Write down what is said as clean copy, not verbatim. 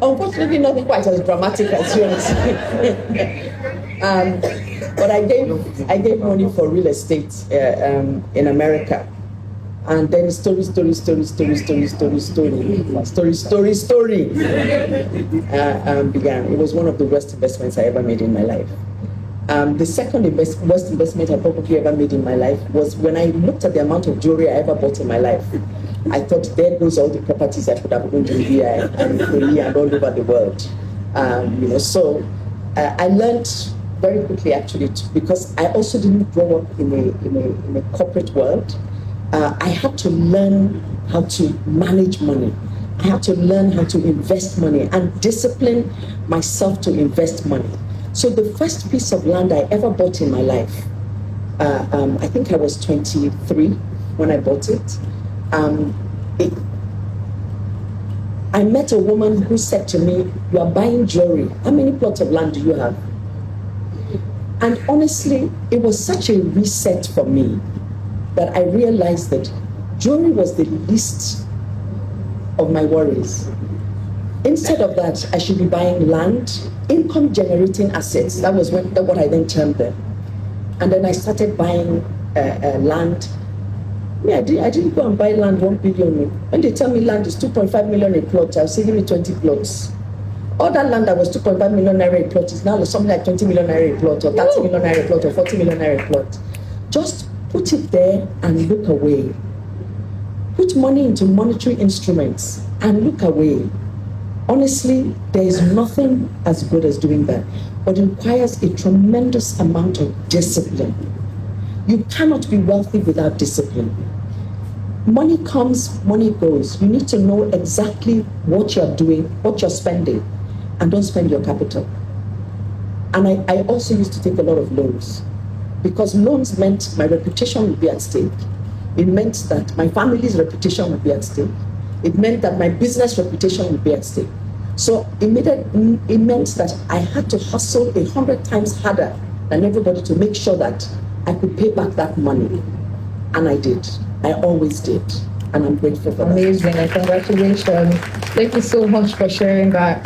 Unfortunately, nothing quite as dramatic as yours. But I gave money for real estate in America. And then story began. It was one of the worst investments I ever made in my life. The second worst investment I probably ever made in my life was when I looked at the amount of jewelry I ever bought in my life. I thought, there goes all the properties I could have owned in here and Korea and all over the world. So I learned very quickly, actually, because I also didn't grow up in a corporate world. I had to learn how to manage money. I had to learn how to invest money and discipline myself to invest money. So the first piece of land I ever bought in my life, I think I was 23 when I bought it. I met a woman who said to me, "You are buying jewelry. How many plots of land do you have?" And honestly, it was such a reset for me that I realized that jewelry was the least of my worries. Instead of that, I should be buying land, income-generating assets. That was what I then termed them. And then I started buying land. I didn't go and buy land 1 billion. When they tell me land is 2.5 million a plot, I'll say give me 20 plots. All that land that was 2.5 million naira a plot is now something like 20 million naira a plot, or 30 million naira a plot, or 40 million naira a plot. Just put it there and look away. Put money into monetary instruments and look away. Honestly, there is nothing as good as doing that, but it requires a tremendous amount of discipline. You cannot be wealthy without discipline. Money comes, money goes. You need to know exactly what you're doing, what you're spending, and don't spend your capital. And I also used to take a lot of loans, because loans meant my reputation would be at stake. It meant that my family's reputation would be at stake. It meant that my business reputation would be at stake. So it meant that I had to hustle 100 times harder than everybody to make sure that I could pay back that money. And I did. I always did. And I'm grateful for that. Amazing. Congratulations. Thank you so much for sharing that.